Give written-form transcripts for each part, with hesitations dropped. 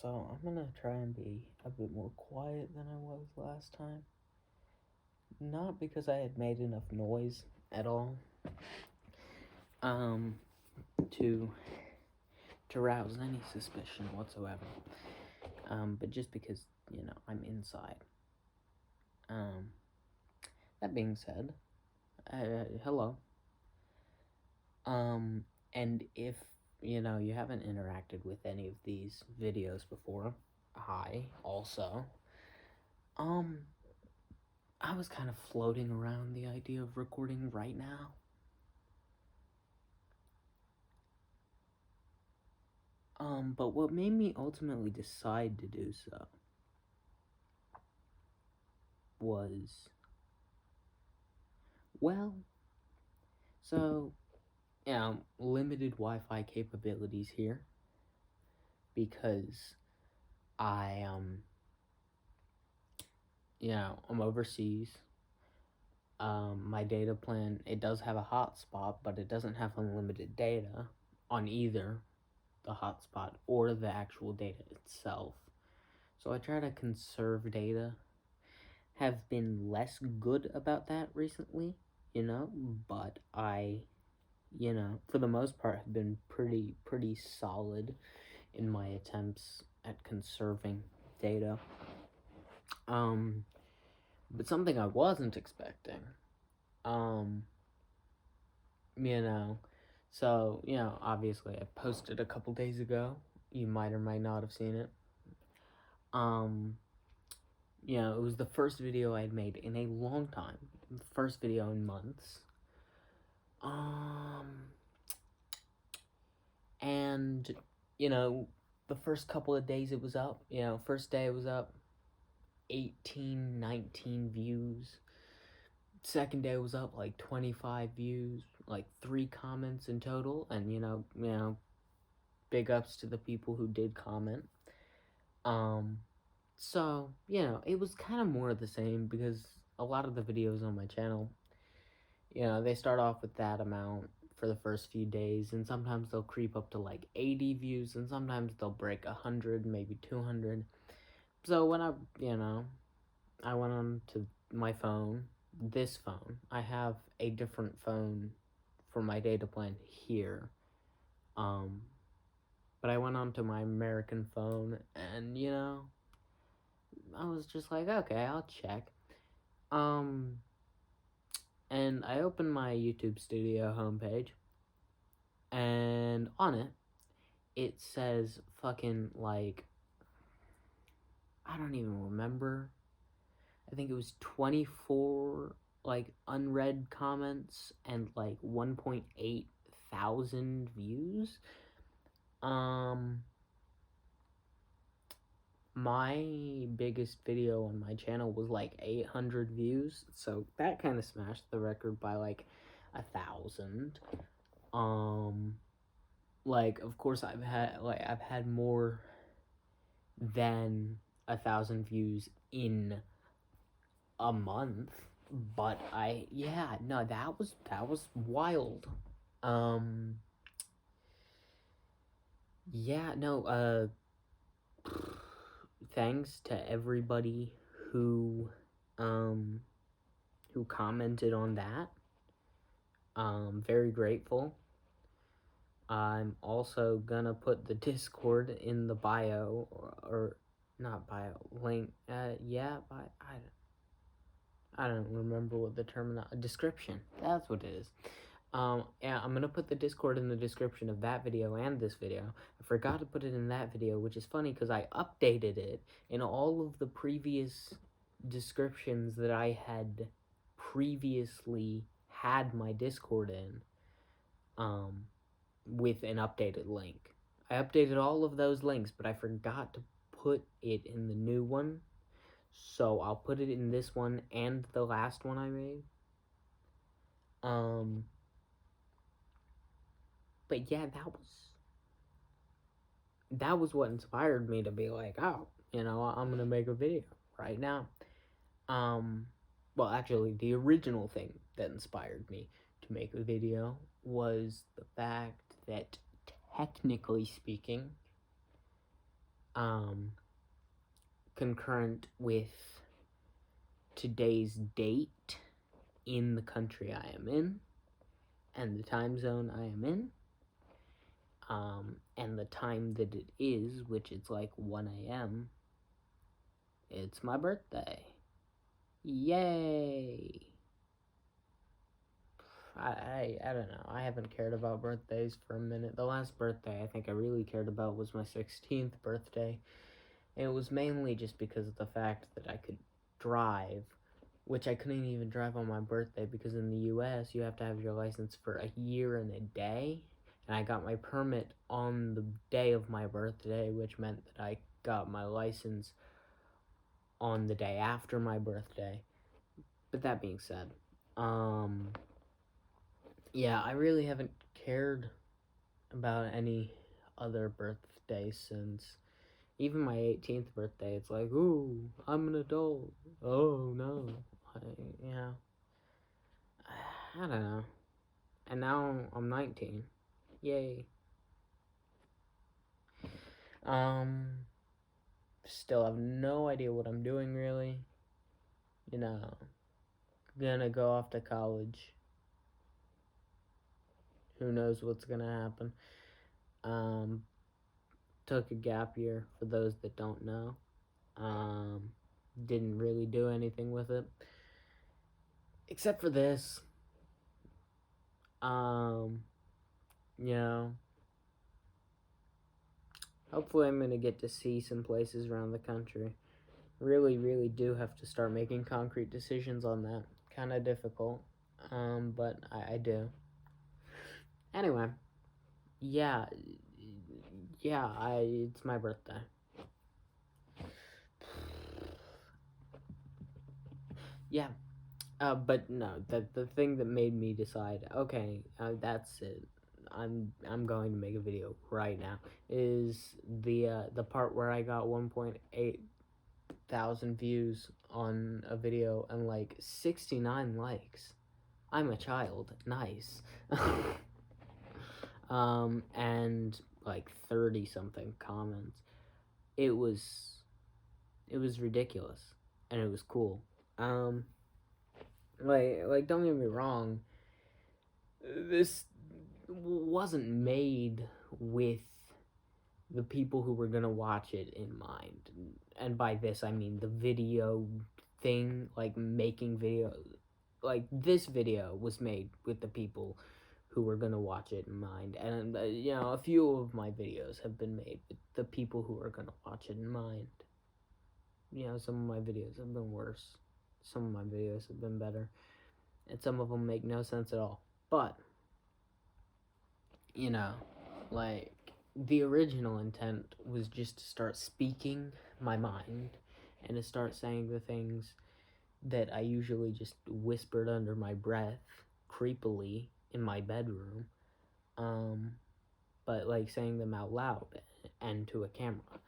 So I'm gonna try and be a bit more quiet than I was last time. Not because I had made enough noise at all, um, to rouse any suspicion whatsoever. But just because, I'm inside. That being said, hello. And if, you haven't interacted with any of these videos before, hi, also. I was kind of floating around the idea of recording right now. But what made me ultimately decide to do so was, limited Wi-Fi capabilities here because I'm overseas. My data plan, it does have a hotspot, but it doesn't have unlimited data on either the hotspot or the actual data itself. So I try to conserve data. Have been less good about that recently, but I, for the most part have been pretty solid in my attempts at conserving data. But something I wasn't expecting, so, obviously I posted a couple days ago. You might or might not have seen it. It was the first video I had made in a long time. The first video in months. And, the first couple of days it was up. First day it was up 18, 19 views. Second day was up like 25 views, like 3 comments in total, and big ups to the people who did comment. So, it was kind of more of the same because a lot of the videos on my channel, they start off with that amount for the first few days, and sometimes they'll creep up to like 80 views, and sometimes they'll break 100, maybe 200. So when I went on to my phone, this phone, I have a different phone for my data plan here, but I went on to my American phone, and, I was just like, okay, I'll check, and I opened my YouTube Studio homepage, and on it, it says fucking, like, I don't even remember, I think it was 24, like, unread comments, and, like, 1.8 thousand views. My biggest video on my channel was like 800 views, so that kind of smashed the record by like 1,000. Like, of course I've had more than 1,000 views in a month, but that was wild. Thanks to everybody who commented on that. Very grateful. I'm also gonna put the Discord in the bio, or not bio, link, I don't remember what the description, that's what it is. I'm gonna put the Discord in the description of that video and this video. I forgot to put it in that video, which is funny because I updated it in all of the previous descriptions that I had previously had my Discord in, with an updated link. I updated all of those links, but I forgot to put it in the new one. So I'll put it in this one and the last one I made. But yeah, that was what inspired me to be like, oh, I'm gonna make a video right now. Well, actually, the original thing that inspired me to make a video was the fact that, technically speaking, concurrent with today's date in the country I am in, and the time zone I am in, and the time that it is, which it's like 1 a.m., it's my birthday. Yay! I don't know. I haven't cared about birthdays for a minute. The last birthday I think I really cared about was my 16th birthday. And it was mainly just because of the fact that I could drive, which I couldn't even drive on my birthday because in the US you have to have your license for a year and a day. And I got my permit on the day of my birthday, which meant that I got my license on the day after my birthday. But that being said, yeah, I really haven't cared about any other birthday since even my 18th birthday. It's like, ooh, I'm an adult. Oh no, yeah, I don't know. And now I'm 19. Yay. Still have no idea what I'm doing really. You know, gonna go off to college. Who knows what's gonna happen? Took a gap year for those that don't know. Didn't really do anything with it. Except for this. You know, hopefully I'm gonna get to see some places around the country. Really, really do have to start making concrete decisions on that. Kind of difficult, but I do. Anyway, yeah, it's my birthday. Yeah, but no, the thing that made me decide, okay, that's it. I'm going to make a video right now. Is the part where I got 1.8 thousand views on a video and like 69 likes. I'm a child. Nice. And like 30 something comments. It was ridiculous and it was cool. Like don't get me wrong. This wasn't made with the people who were gonna watch it in mind. And by this I mean the video thing, like making video. Like this video was made with the people who were gonna watch it in mind. And you know, a few of my videos have been made with the people who are gonna watch it in mind. You know, some of my videos have been worse. Some of my videos have been better. And some of them make no sense at all. But, you know, like, the original intent was just to start speaking my mind and to start saying the things that I usually just whispered under my breath creepily in my bedroom, but like saying them out loud and to a camera.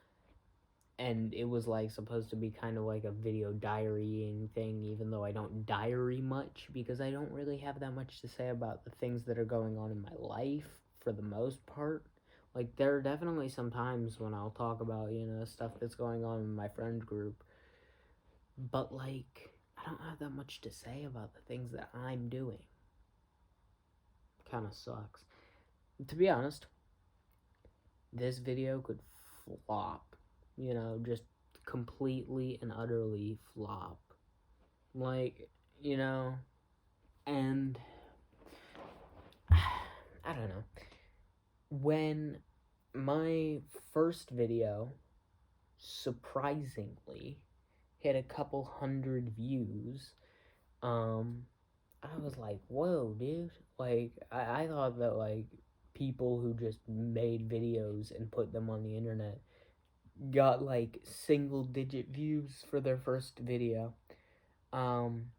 And it was like supposed to be kind of like a video diarying thing, even though I don't diary much because I don't really have that much to say about the things that are going on in my life for the most part. Like, there are definitely some times when I'll talk about, you know, stuff that's going on in my friend group, but like, I don't have that much to say about the things that I'm doing. Kind of sucks. To be honest, this video could flop. You know, just completely and utterly flop. Like, you know, and I don't know. When my first video surprisingly hit a couple hundred views, I was like, whoa, dude. Like, I thought that, like, people who just made videos and put them on the internet got, like, single-digit views for their first video. And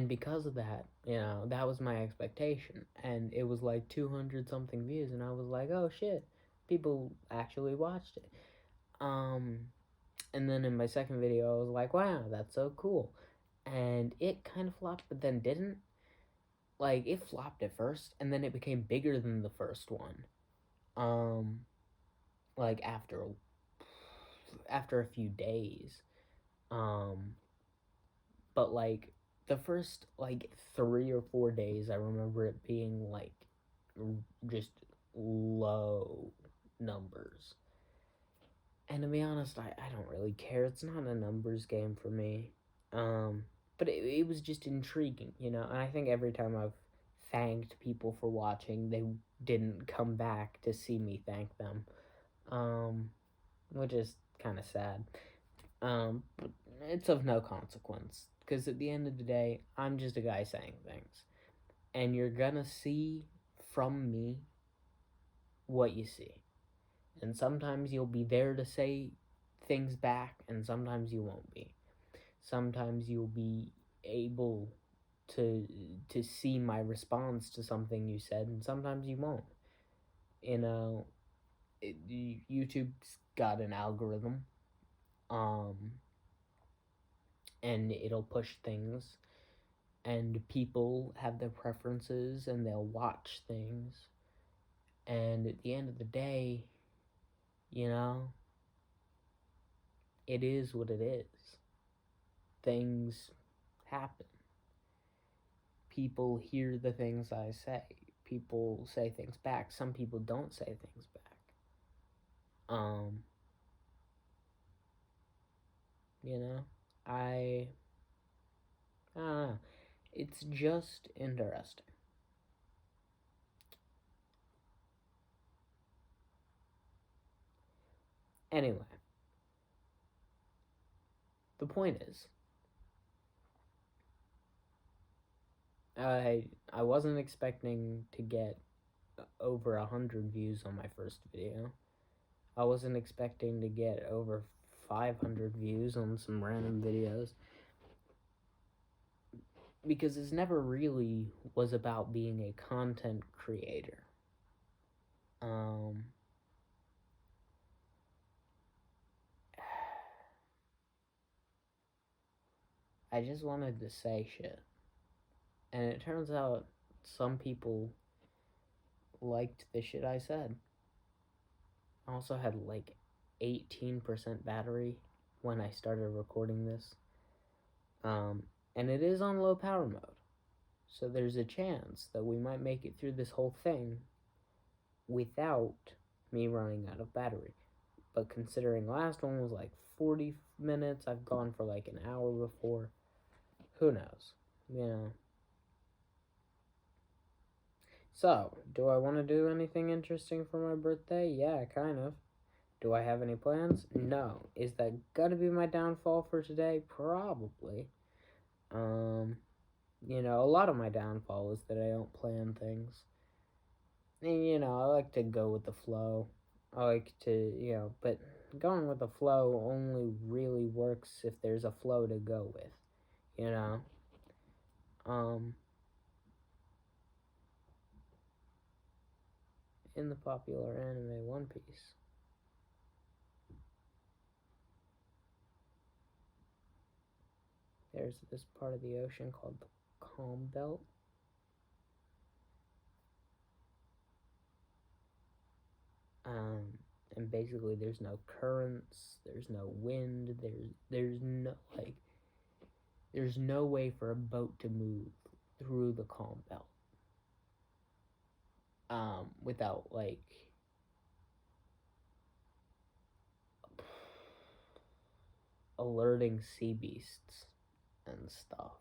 because of that, you know, that was my expectation. And it was, like, 200-something views, and I was like, oh, shit. People actually watched it. And then in my second video, I was like, wow, that's so cool. And it kind of flopped, but then didn't. Like, it flopped at first, and then it became bigger than the first one. like after a few days. Um, but like the first like 3 or 4 days, I remember it being like just low numbers. And to be honest, I don't really care. It's not a numbers game for me. Um, but it was just intriguing, you know. And I think every time I've thanked people for watching, they didn't come back to see me thank them, um, which is kind of sad. But it's of no consequence because at the end of the day, I'm just a guy saying things, and you're gonna see from me what you see. And sometimes you'll be there to say things back, and sometimes you won't be. Sometimes you'll be able to see my response to something you said, and sometimes you won't. You know, YouTube's got an algorithm, um, and it'll push things, and people have their preferences, and they'll watch things. And at the end of the day, you know, it is what it is. Things happen. People hear the things I say. People say things back. Some people don't say things back. You know, I don't know. It's just interesting. Anyway, the point is, I wasn't expecting to get over 100 views on my first video. I wasn't expecting to get over 500 views on some random videos, because it's never really was about being a content creator. Um, I just wanted to say shit. And it turns out some people liked the shit I said. I also had like 18% battery when I started recording this. And it is on low power mode. So there's a chance that we might make it through this whole thing without me running out of battery. But considering last one was like 40 minutes, I've gone for like an hour before. Who knows? You know. So, do I want to do anything interesting for my birthday? Yeah, kind of. Do I have any plans? No. Is that gonna be my downfall for today? Probably. You know, a lot of my downfall is that I don't plan things. And, you know, I like to go with the flow. I like to, you know, but going with the flow only really works if there's a flow to go with, you know? In the popular anime One Piece, there's this part of the ocean called the Calm Belt. And basically there's no currents, there's no wind, there's no like there's no way for a boat to move through the Calm Belt without like alerting sea beasts and stuff.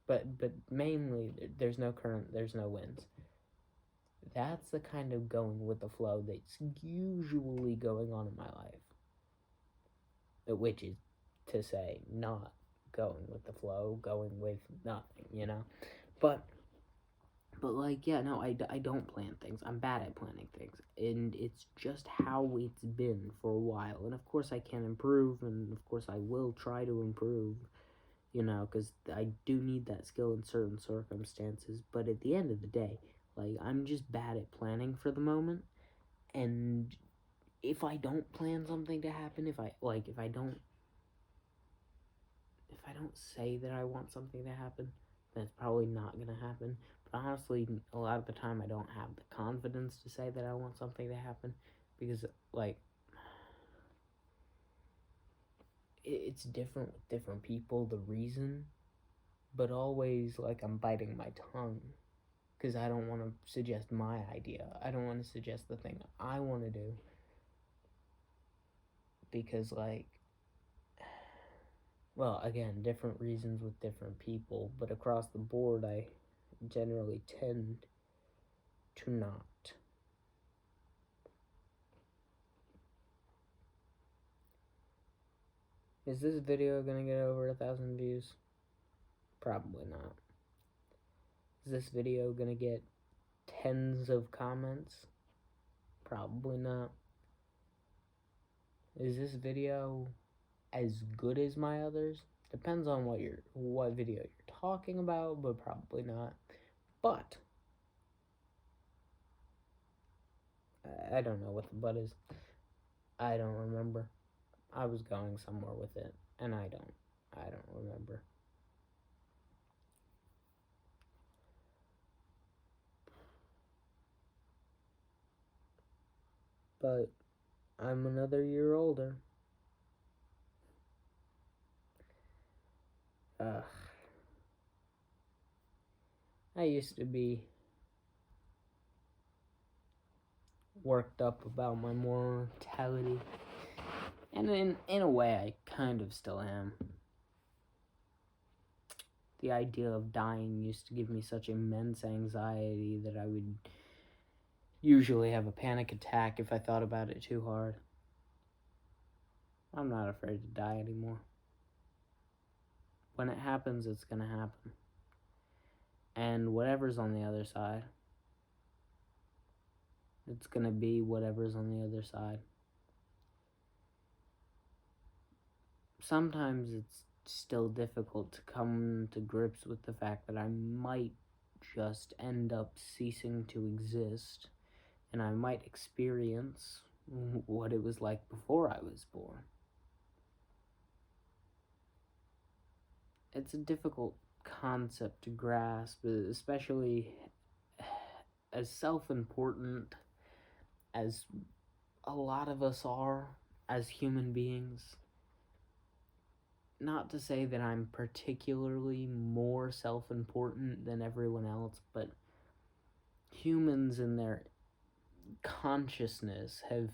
But mainly there's no current, there's no winds. That's the kind of going with the flow that's usually going on in my life. Which is to say, not going with the flow, going with nothing, you know? But like, yeah, no, I don't plan things. I'm bad at planning things. And it's just how it's been for a while. And of course I can improve, and of course I will try to improve, you know, because I do need that skill in certain circumstances. But at the end of the day, like, I'm just bad at planning for the moment. And if I don't plan something to happen, if I don't say that I want something to happen, then it's probably not gonna happen. honestly, a lot of the time I don't have the confidence to say that I want something to happen because, like, it's different with different people, the reason, but always, like, I'm biting my tongue because I don't want to suggest my idea. I don't want to suggest the thing I want to do because, like, well, again, different reasons with different people, but across the board, I generally tend to not. Is this video gonna get over 1,000 views? Probably not. Is this video gonna get tens of comments? Probably not. Is this video as good as my others? Depends on what video you're talking about, but probably not. But I don't know what the but is. I don't remember. I was going somewhere with it, and I don't remember. But I'm another year older. Ugh. I used to be worked up about my mortality, and in a way I kind of still am. The idea of dying used to give me such immense anxiety that I would usually have a panic attack if I thought about it too hard. I'm not afraid to die anymore. When it happens, it's gonna happen. And whatever's on the other side, it's gonna be whatever's on the other side. Sometimes it's still difficult to come to grips with the fact that I might just end up ceasing to exist, and I might experience what it was like before I was born. It's a difficult concept to grasp, especially as self-important as a lot of us are as human beings. Not to say that I'm particularly more self-important than everyone else, but humans in their consciousness have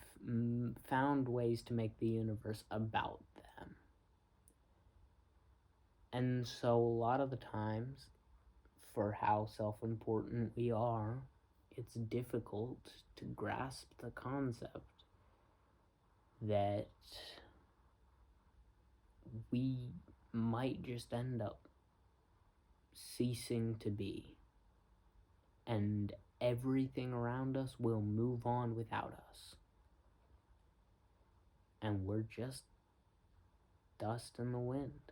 found ways to make the universe about them. And so a lot of the times, for how self-important we are, it's difficult to grasp the concept that we might just end up ceasing to be, and everything around us will move on without us, and we're just dust in the wind,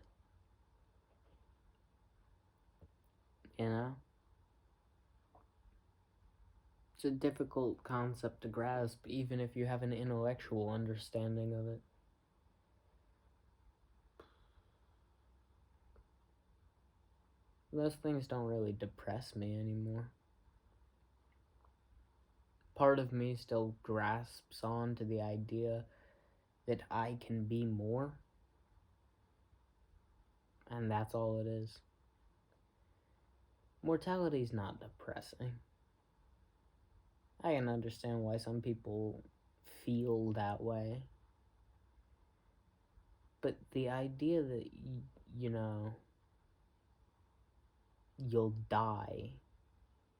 you know? It's a difficult concept to grasp, even if you have an intellectual understanding of it. Those things don't really depress me anymore. Part of me still grasps on to the idea that I can be more, and that's all it is. Mortality's not depressing. I can understand why some people feel that way. But the idea that, you know, you'll die,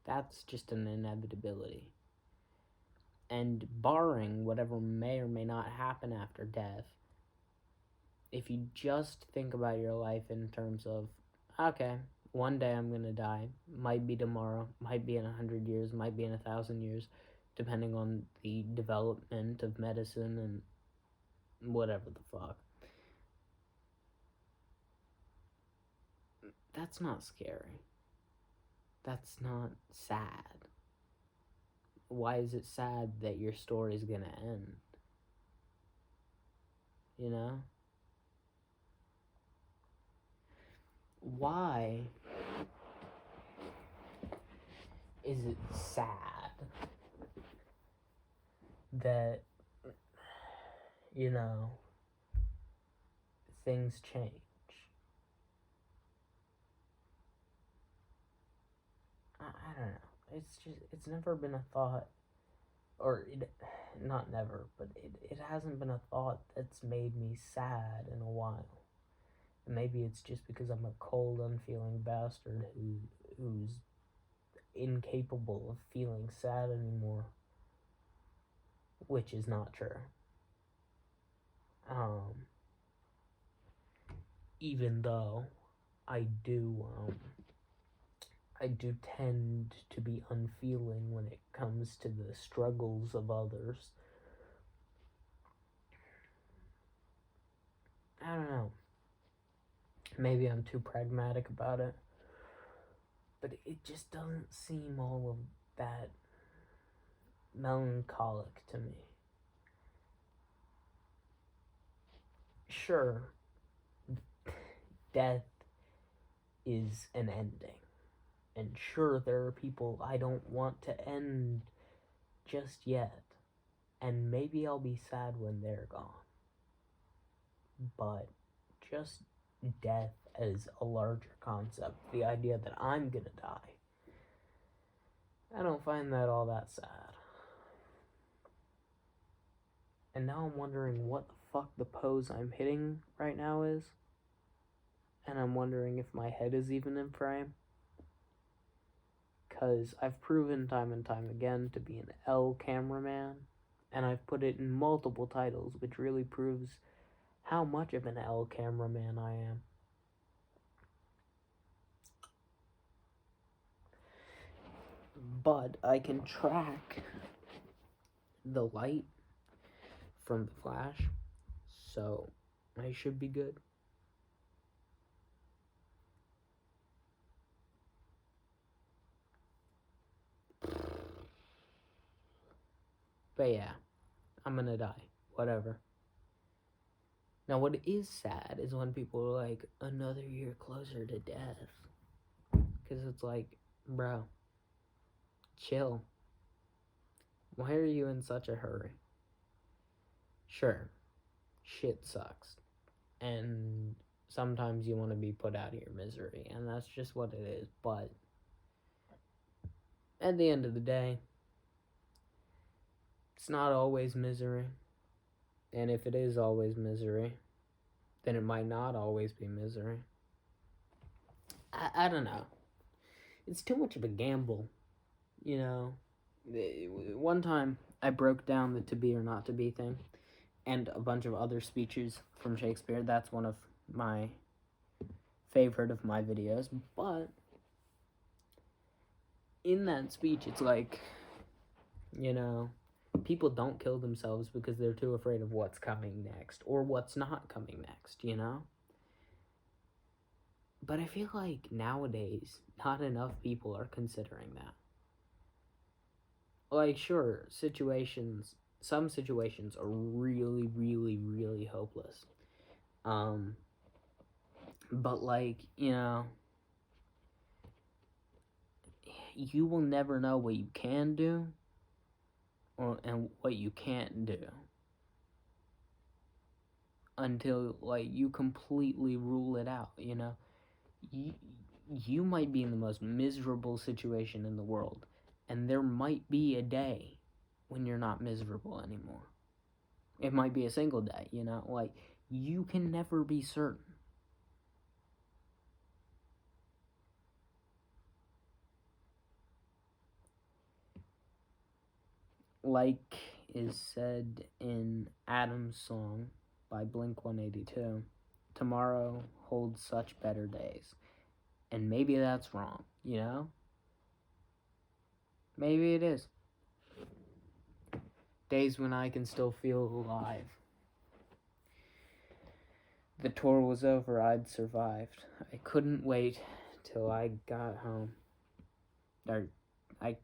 that's just an inevitability. And barring whatever may or may not happen after death, if you just think about your life in terms of, okay, one day I'm gonna die, might be tomorrow, might be in 100 years, might be in 1,000 years, depending on the development of medicine and whatever the fuck. That's not scary. That's not sad. Why is it sad that your story's gonna end? You know? Why is it sad that, you know, things change? I don't know. It's never been a thought, not never, but it hasn't been a thought that's made me sad in a while. And maybe it's just because I'm a cold, unfeeling bastard who's incapable of feeling sad anymore, which is not true. Even though I do tend to be unfeeling when it comes to the struggles of others. I don't know. Maybe I'm too pragmatic about it, but it just doesn't seem all of that melancholic to me. Sure, death is an ending. And sure, there are people I don't want to end just yet. And maybe I'll be sad when they're gone. But just death as a larger concept, the idea that I'm gonna die, I don't find that all that sad. And now I'm wondering what the fuck the pose I'm hitting right now is. And I'm wondering if my head is even in frame. Because I've proven time and time again to be an L cameraman. And I've put it in multiple titles, which really proves how much of an L cameraman I am. But I can track the light from the flash, so I should be good. But yeah, I'm gonna die. Whatever. Now, what is sad is when people are like, another year closer to death. Because it's like, bro, chill. Why are you in such a hurry? Sure, shit sucks. And sometimes you want to be put out of your misery, and that's just what it is. But at the end of the day, it's not always misery. And if it is always misery, then it might not always be misery. I don't know. It's too much of a gamble, you know. One time I broke down the to be or not to be thing and a bunch of other speeches from Shakespeare. That's one of my favorite of my videos. But in that speech, it's like, you know, people don't kill themselves because they're too afraid of what's coming next or what's not coming next, you know? But I feel like nowadays, not enough people are considering that. Like, sure, some situations are really, really, really hopeless. But like, you know, you will never know what you can do and what you can't do until like you completely rule it out, you know. You might be in the most miserable situation in the world, and there might be a day when you're not miserable anymore. It might be a single day, you know, like you can never be certain. Like is said in Adam's song by Blink-182, tomorrow holds such better days. And maybe that's wrong, you know? Maybe it is. Days when I can still feel alive. The tour was over, I'd survived. I couldn't wait till I got home. I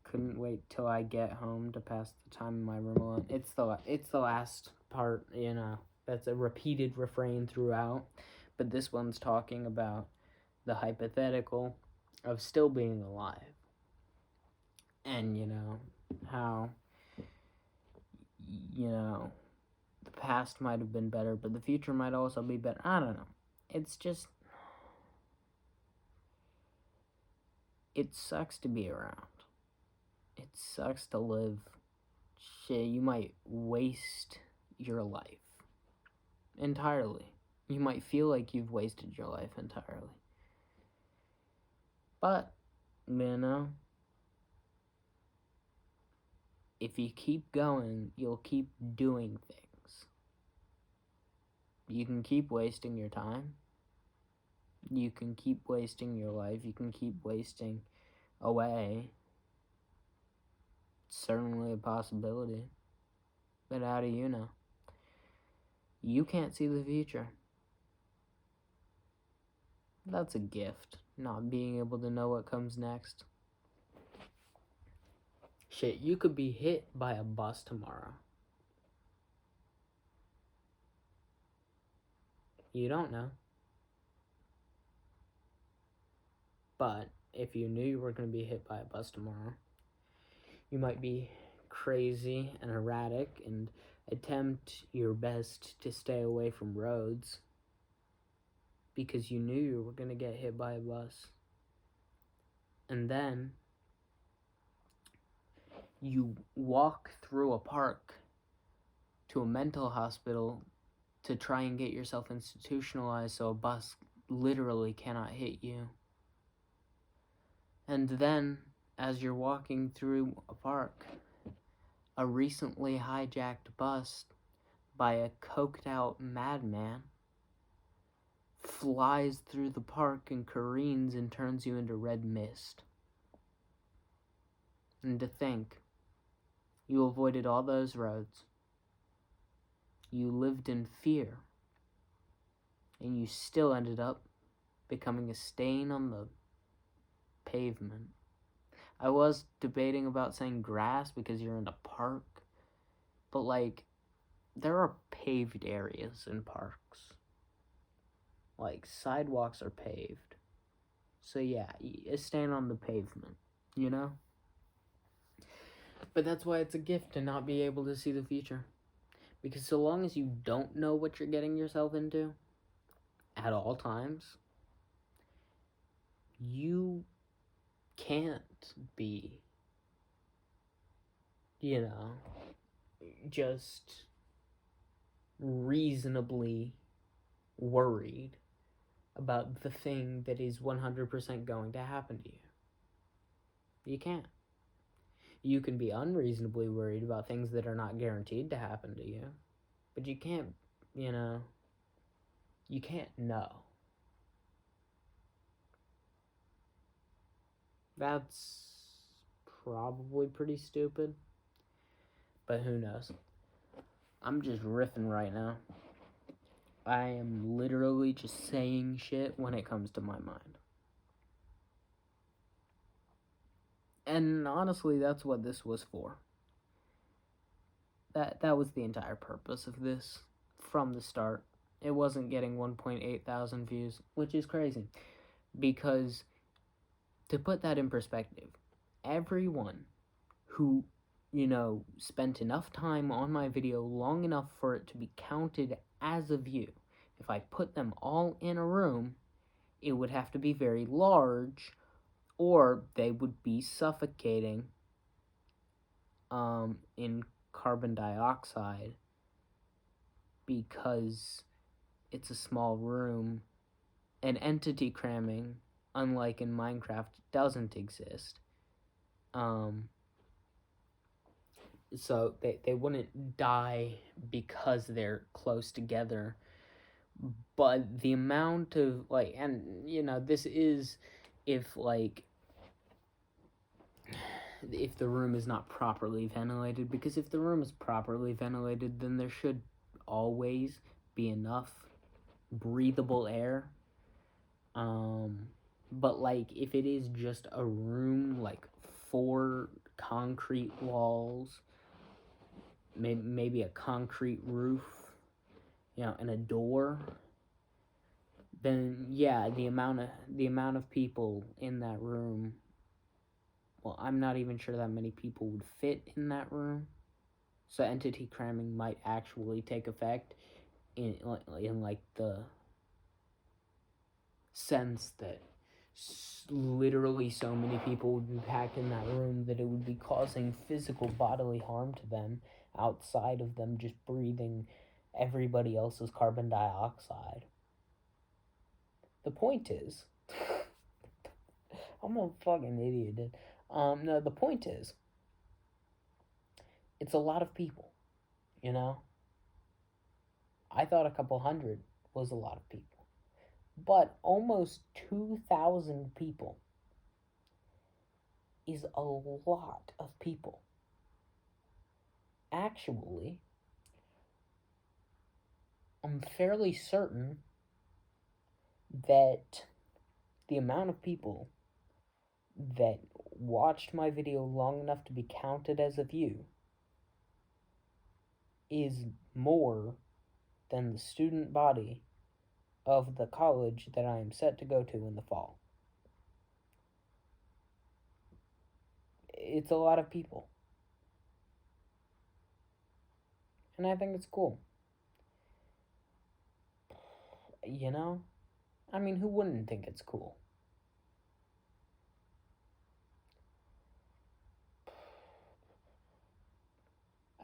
couldn't wait till I get home to pass the time in my room alone. It's the last part, you know. That's a repeated refrain throughout. But this one's talking about the hypothetical of still being alive. And, how, the past might have been better, but the future might also be better. I don't know. It's just, it sucks to be around. It sucks to live. Shit, you might waste your life entirely. You might feel like you've wasted your life entirely. But, if you keep going, you'll keep doing things. You can keep wasting your time. You can keep wasting your life. You can keep wasting away. It's certainly a possibility. But how do you know? You can't see the future. That's a gift, not being able to know what comes next. Shit, you could be hit by a bus tomorrow. You don't know. But if you knew you were going to be hit by a bus tomorrow, you might be crazy and erratic and attempt your best to stay away from roads because you knew you were going to get hit by a bus. And then you walk through a park to a mental hospital to try and get yourself institutionalized so a bus literally cannot hit you. And then, as you're walking through a park, a recently hijacked bus by a coked out madman flies through the park and careens and turns you into red mist. And to think, you avoided all those roads. You lived in fear. And you still ended up becoming a stain on the pavement. I was debating about saying grass because you're in a park. But, there are paved areas in parks. Sidewalks are paved. So, yeah, a stain on the pavement, But that's why it's a gift to not be able to see the future. Because so long as you don't know what you're getting yourself into, at all times, you can't be, just reasonably worried about the thing that is 100% going to happen to you. You can't. You can be unreasonably worried about things that are not guaranteed to happen to you, but you can't, you can't know. That's probably pretty stupid, but who knows? I'm just riffing right now. I am literally just saying shit when it comes to my mind. And honestly, that's what this was for. That was the entire purpose of this from the start. It wasn't getting 1.8 thousand views, which is crazy. Because, to put that in perspective, everyone who, spent enough time on my video long enough for it to be counted as a view, if I put them all in a room, it would have to be very large, or they would be suffocating in carbon dioxide because it's a small room, and entity cramming, unlike in Minecraft, doesn't exist. So they wouldn't die because they're close together. But the amount of, this is if the room is not properly ventilated, because if the room is properly ventilated, then there should always be enough breathable air. But if it is just a room, 4 concrete walls, maybe a concrete roof, and a door, then yeah, the amount of people in that room, well, I'm not even sure that many people would fit in that room. So entity cramming might actually take effect in like the sense that literally so many people would be packed in that room that it would be causing physical bodily harm to them outside of them just breathing everybody else's carbon dioxide. The point is, I'm a fucking idiot, dude. No, the point is, it's a lot of people, you know? I thought a couple hundred was a lot of people. But almost 2,000 people is a lot of people. Actually, I'm fairly certain that the amount of people that watched my video long enough to be counted as a view is more than the student body of the college that I am set to go to in the fall. It's a lot of people. And I think it's cool. You know? I mean, who wouldn't think it's cool?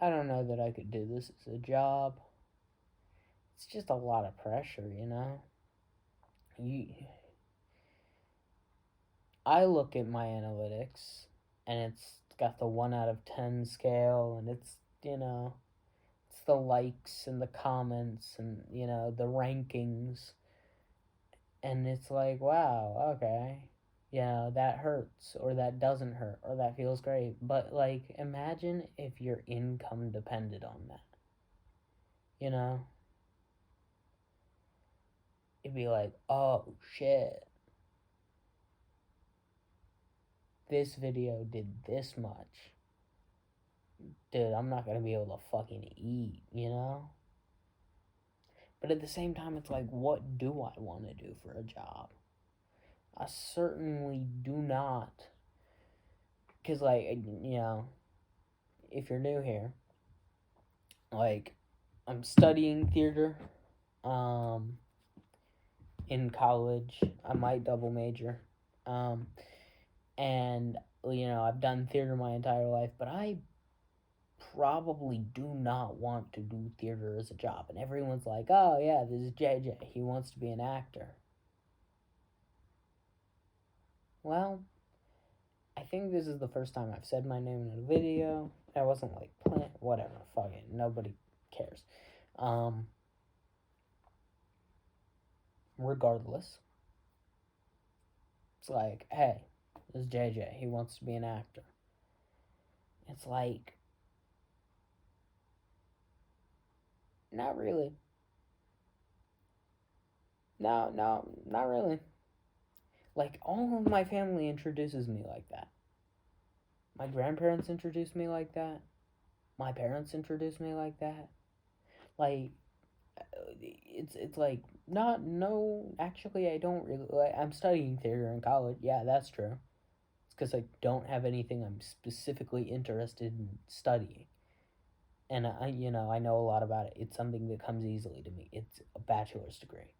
I don't know that I could do this as a job. It's just a lot of pressure, you know? I look at my analytics and it's got the 1 out of 10 scale, and it's, you know, it's the likes and the comments and, you know, the rankings. And it's like, wow, okay. Yeah, that hurts, or that doesn't hurt, or that feels great. But, like, imagine if your income depended on that. You know? It'd be like, oh shit. This video did this much. Dude, I'm not gonna be able to fucking eat, you know? But at the same time, it's like, what do I want to do for a job? I certainly do not. Because, like, you know, if you're new here, like, I'm studying theater in college. I might double major. And, you know, I've done theater my entire life, but I probably do not want to do theater as a job. And everyone's like, oh, yeah, this is JJ. He wants to be an actor. Well, I think this is the first time I've said my name in a video. I wasn't like, whatever, fuck it. Nobody cares. Regardless, it's like, hey, this is JJ. He wants to be an actor. It's like, not really. No, not really. Like, all of my family introduces me like that. My grandparents introduced me like that. My parents introduced me like that. Like, it's like, actually, I don't really, like, I'm studying theater in college. Yeah, that's true. It's because I don't have anything I'm specifically interested in studying. And I know a lot about it. It's something that comes easily to me. It's a bachelor's degree.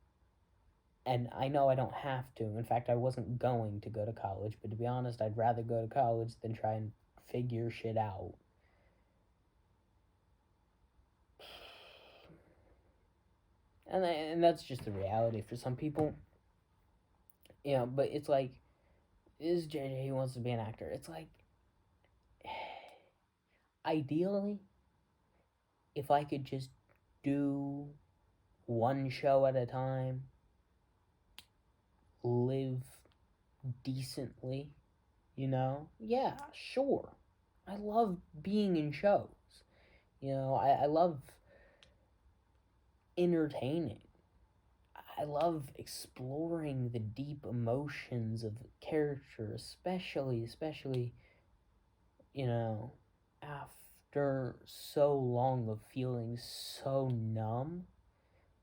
And I know I don't have to. In fact, I wasn't going to go to college, but to be honest, I'd rather go to college than try and figure shit out. And that's just the reality for some people. You know, but it's like, is JJ, he wants to be an actor. It's like, ideally, if I could just do one show at a time, live decently, you know? Yeah, sure. I love being in shows. You know, I love entertaining. I love exploring the deep emotions of the character, especially, you know, after so long of feeling so numb.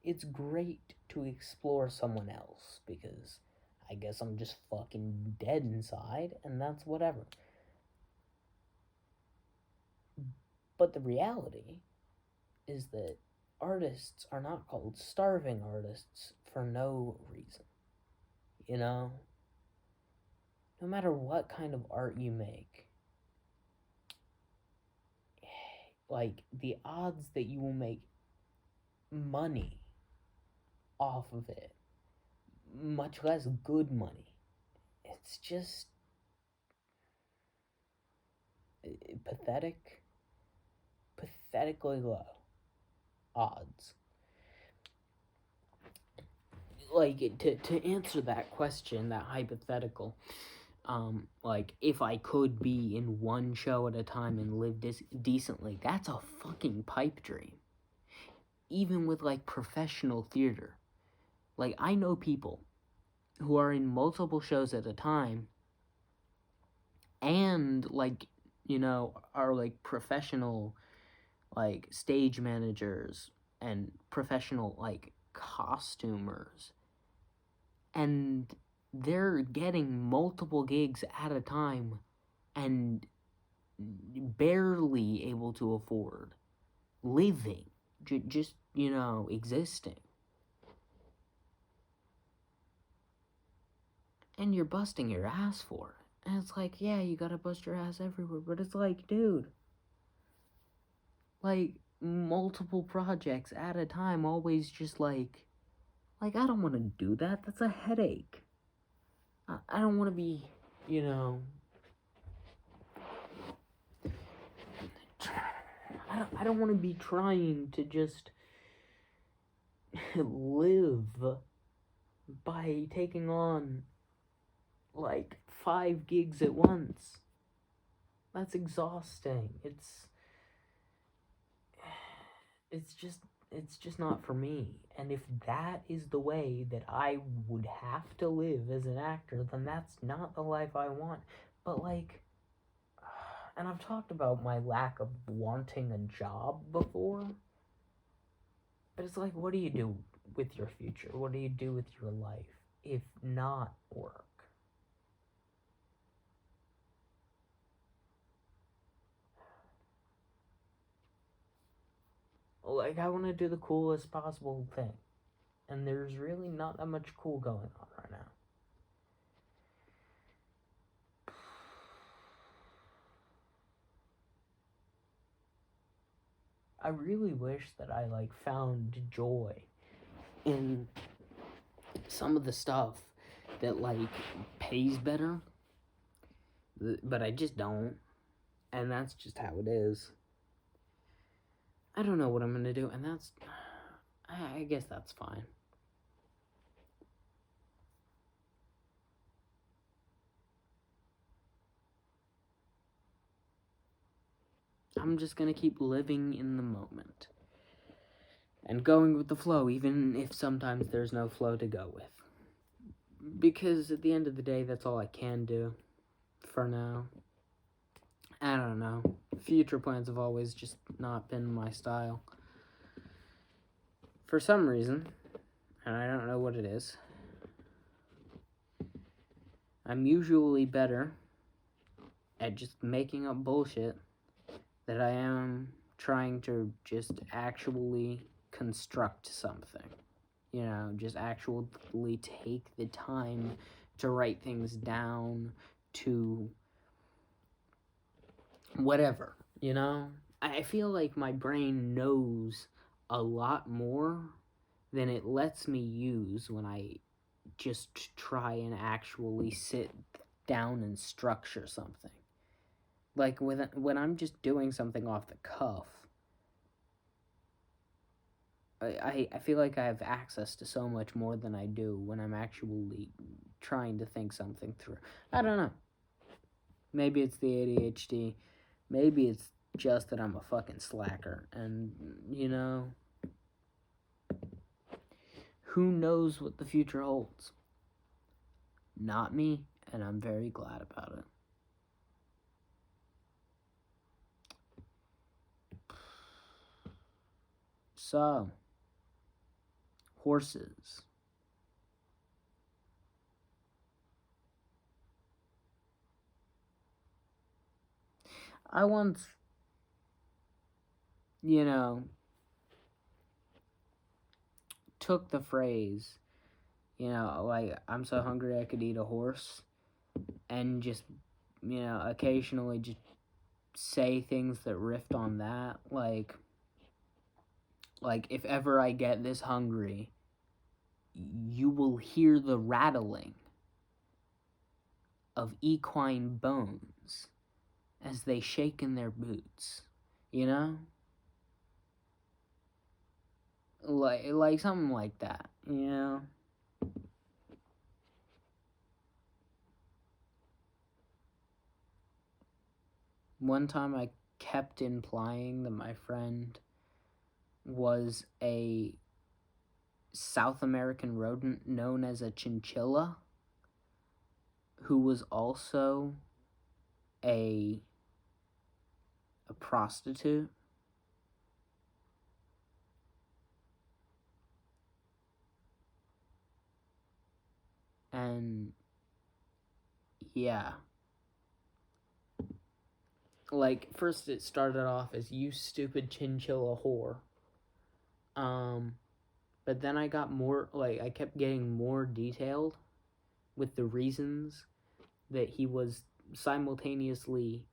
It's great to explore someone else because I guess I'm just fucking dead inside, and that's whatever. But the reality is that artists are not called starving artists for no reason. You know? No matter what kind of art you make, like, the odds that you will make money off of it, much less good money, it's just pathetically low odds. Like, to answer that question, that hypothetical, like, if I could be in one show at a time and live decently, that's a fucking pipe dream. Even with, like, professional theater. Like, I know people who are in multiple shows at a time and, like, are, like, professional, like, stage managers and professional, like, costumers. And they're getting multiple gigs at a time and barely able to afford living, just, existing. And you're busting your ass for it. And it's like, yeah, you gotta bust your ass everywhere, but it's like, dude, like, multiple projects at a time, always just like, I don't want to do that. That's a headache. I don't want to be, I don't want to be trying to just live by taking on, like, 5 gigs at once. That's exhausting. It's just not for me. And if that is the way that I would have to live as an actor, then that's not the life I want. But, like, and I've talked about my lack of wanting a job before, but it's like, what do you do with your future? What do you do with your life if not work? Like, I want to do the coolest possible thing, and there's really not that much cool going on right now. I really wish that I, like, found joy in some of the stuff that, like, pays better, but I just don't, and that's just how it is. I don't know what I'm gonna do, and I guess that's fine. I'm just gonna keep living in the moment and going with the flow, even if sometimes there's no flow to go with. Because at the end of the day, that's all I can do for now. I don't know. Future plans have always just not been my style. For some reason, and I don't know what it is, I'm usually better at just making up bullshit that I am trying to just actually construct something. Just actually take the time to write things down, to whatever, I feel like my brain knows a lot more than it lets me use when I just try and actually sit down and structure something. Like, when I'm just doing something off the cuff, I feel like I have access to so much more than I do when I'm actually trying to think something through. I don't know. Maybe it's the ADHD. Maybe it's just that I'm a fucking slacker. And, who knows what the future holds? Not me, and I'm very glad about it. So, horses. I once you know, took the phrase, like, I'm so hungry I could eat a horse, and just, occasionally just say things that riffed on that. Like, if ever I get this hungry, you will hear the rattling of equine bones as they shake in their boots, you know? Like something like that, you know? One time I kept implying that my friend was a South American rodent known as a chinchilla, who was also a prostitute. And yeah, like, first it started off as, "You stupid chinchilla whore." But then I got more, like, I kept getting more detailed with the reasons that he was simultaneously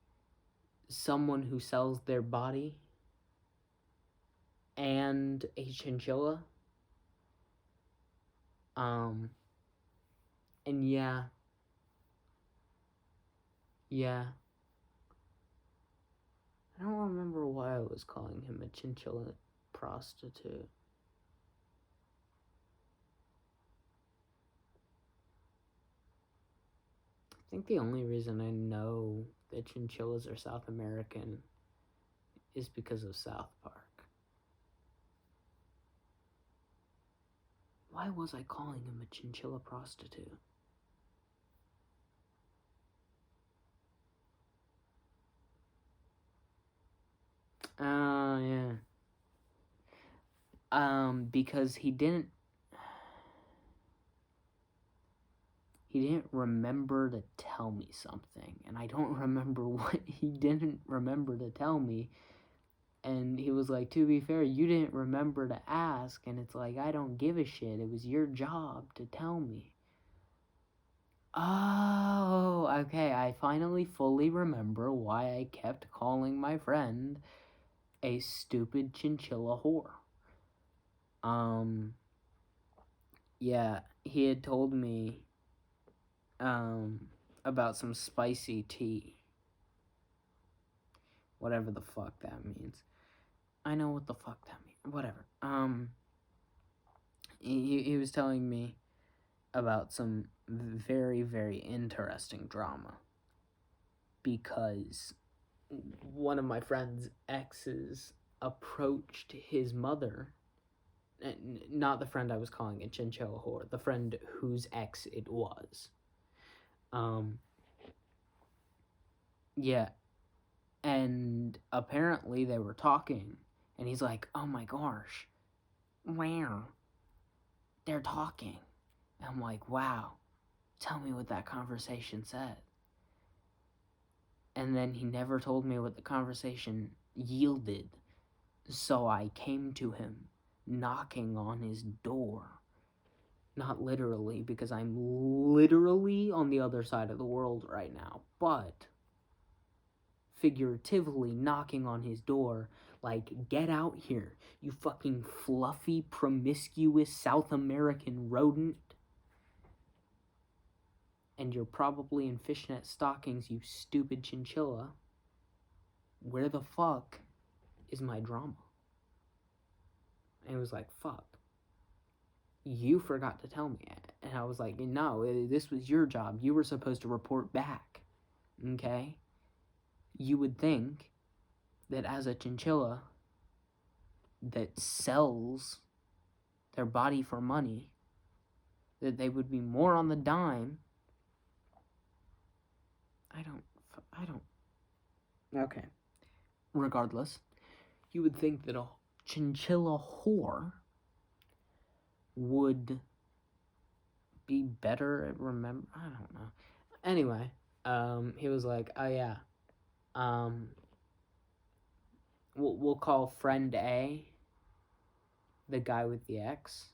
someone who sells their body and a chinchilla. And yeah. I don't remember why I was calling him a chinchilla prostitute. I think the only reason I know that chinchillas are South American is because of South Park. Why was I calling him a chinchilla prostitute? Oh, yeah. Because he didn't remember to tell me something, and I don't remember what he didn't remember to tell me. And he was like, "To be fair, you didn't remember to ask," and it's like, I don't give a shit. It was your job to tell me. Oh, okay. I finally fully remember why I kept calling my friend a stupid chinchilla whore. Yeah, he had told me about some spicy tea. Whatever the fuck that means. I know what the fuck that means. Whatever. He was telling me about some very, very interesting drama, because one of my friend's exes approached his mother. Not the friend I was calling a chinchilla whore, the friend whose ex it was. Yeah, and apparently they were talking, and he's like, "Oh my gosh, where? They're talking." And I'm like, "Wow, tell me what that conversation said." And then he never told me what the conversation yielded, so I came to him, knocking on his door. Not literally, because I'm literally on the other side of the world right now, but figuratively knocking on his door, like, "Get out here, you fucking fluffy, promiscuous South American rodent. And you're probably in fishnet stockings, you stupid chinchilla. Where the fuck is my drama?" And he was like, "Fuck. You forgot to tell me." And I was like, "No, this was your job. You were supposed to report back. Okay? You would think that as a chinchilla that sells their body for money, that they would be more on the dime." I don't. Okay. Regardless, you would think that a chinchilla whore would be better at remember. I don't know. Anyway, he was like, "Oh yeah, we'll call friend A the guy with the X.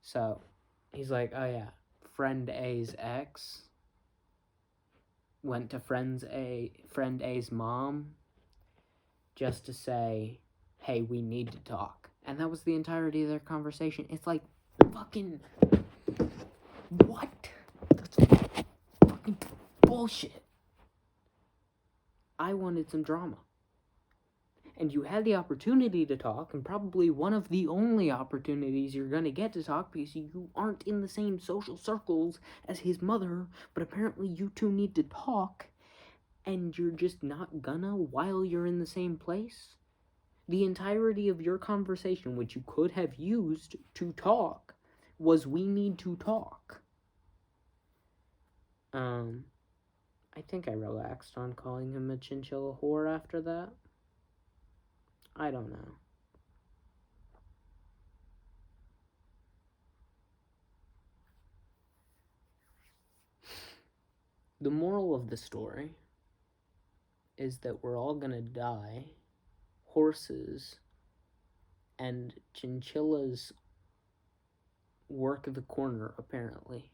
So he's like, oh yeah, friend A's ex went to friend A's mom just to say, hey, we need to talk. And that was the entirety of their conversation. It's like, fucking, what? That's fucking bullshit. I wanted some drama. And you had the opportunity to talk, and probably one of the only opportunities you're gonna get to talk, because you aren't in the same social circles as his mother, but apparently you two need to talk, and you're just not gonna while you're in the same place. The entirety of your conversation, which you could have used to talk, was we need to talk. I think I relaxed on calling him a chinchilla whore after that. I don't know. The moral of the story is that we're all gonna die. Horses and chinchillas work the corner, apparently.